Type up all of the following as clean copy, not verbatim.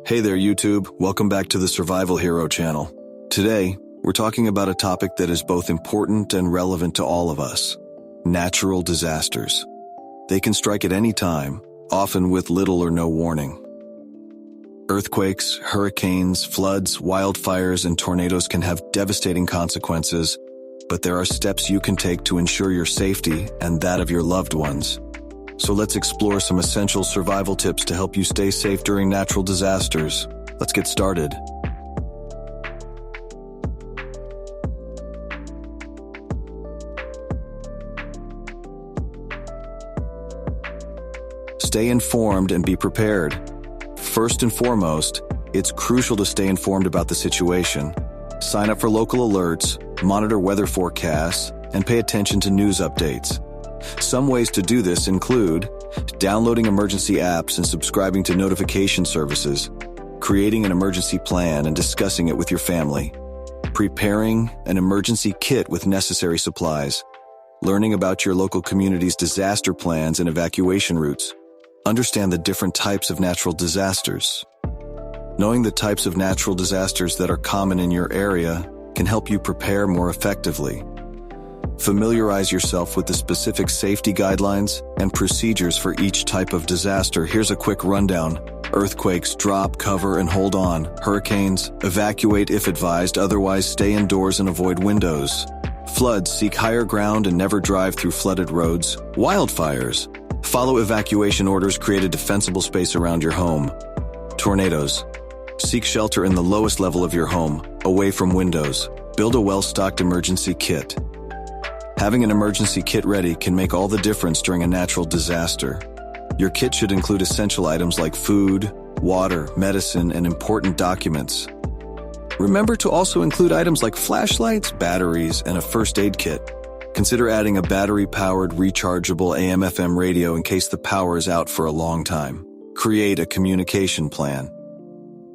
Hey there, YouTube. Welcome back to the Survival Hero channel. Today, we're talking about a topic that is both important and relevant to all of us: natural disasters. They can strike at any time, often with little or no warning. Earthquakes, hurricanes, floods, wildfires, and tornadoes can have devastating consequences, but there are steps you can take to ensure your safety and that of your loved ones. So let's explore some essential survival tips to help you stay safe during natural disasters. Let's get started. Stay informed and be prepared. First and foremost, it's crucial to stay informed about the situation. Sign up for local alerts, monitor weather forecasts, and pay attention to news updates. Some ways to do this include downloading emergency apps and subscribing to notification services, creating an emergency plan and discussing it with your family, preparing an emergency kit with necessary supplies, learning about your local community's disaster plans and evacuation routes. Understand the different types of natural disasters. Knowing the types of natural disasters that are common in your area can help you prepare more effectively. Familiarize yourself with the specific safety guidelines and procedures for each type of disaster. Here's a quick rundown. Earthquakes: drop, cover, and hold on. Hurricanes: evacuate if advised, otherwise stay indoors and avoid windows. Floods: seek higher ground and never drive through flooded roads. Wildfires: follow evacuation orders, create a defensible space around your home. Tornadoes: seek shelter in the lowest level of your home, away from windows. Build a well-stocked emergency kit. Having an emergency kit ready can make all the difference during a natural disaster. Your kit should include essential items like food, water, medicine, and important documents. Remember to also include items like flashlights, batteries, and a first aid kit. Consider adding a battery-powered, rechargeable AM/FM radio in case the power is out for a long time. Create a communication plan.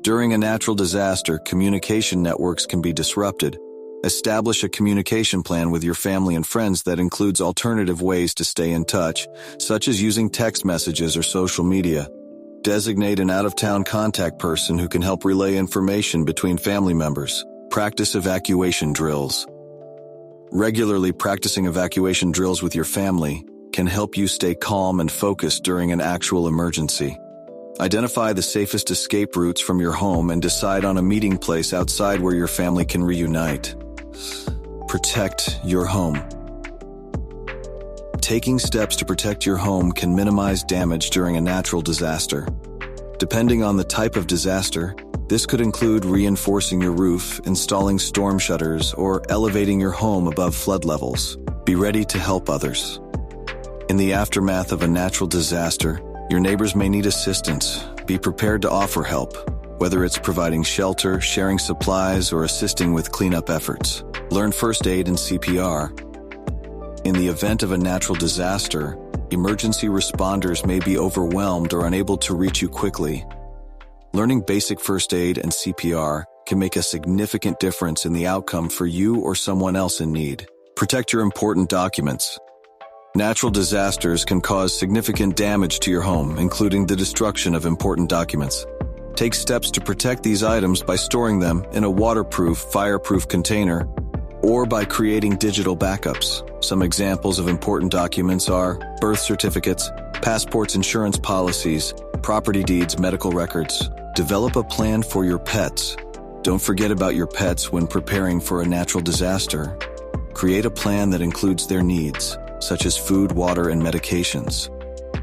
During a natural disaster, communication networks can be disrupted. Establish a communication plan with your family and friends that includes alternative ways to stay in touch, such as using text messages or social media. Designate an out-of-town contact person who can help relay information between family members. Practice evacuation drills. Regularly practicing evacuation drills with your family can help you stay calm and focused during an actual emergency. Identify the safest escape routes from your home and decide on a meeting place outside where your family can reunite. Protect your home. Taking steps to protect your home can minimize damage during a natural disaster. Depending on the type of disaster, this could include reinforcing your roof, installing storm shutters, or elevating your home above flood levels. Be ready to help others. In the aftermath of a natural disaster, your neighbors may need assistance. Be prepared to offer help, whether it's providing shelter, sharing supplies, or assisting with cleanup efforts. Learn first aid and CPR. In the event of a natural disaster, emergency responders may be overwhelmed or unable to reach you quickly. Learning basic first aid and CPR can make a significant difference in the outcome for you or someone else in need. Protect your important documents. Natural disasters can cause significant damage to your home, including the destruction of important documents. Take steps to protect these items by storing them in a waterproof, fireproof container, or by creating digital backups. Some examples of important documents are birth certificates, passports, insurance policies, property deeds, medical records. Develop a plan for your pets. Don't forget about your pets when preparing for a natural disaster. Create a plan that includes their needs, such as food, water, and medications.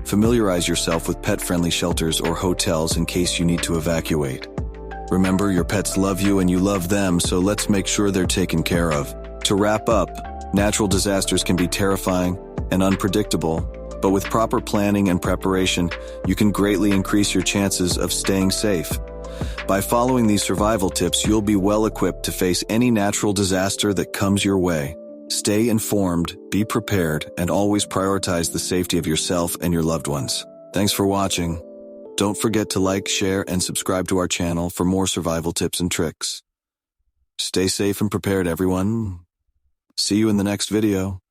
Familiarize yourself with pet-friendly shelters or hotels in case you need to evacuate. Remember, your pets love you and you love them, so let's make sure they're taken care of. To wrap up, natural disasters can be terrifying and unpredictable, but with proper planning and preparation, you can greatly increase your chances of staying safe. By following these survival tips, you'll be well equipped to face any natural disaster that comes your way. Stay informed, be prepared, and always prioritize the safety of yourself and your loved ones. Thanks for watching. Don't forget to like, share, and subscribe to our channel for more survival tips and tricks. Stay safe and prepared, everyone. See you in the next video.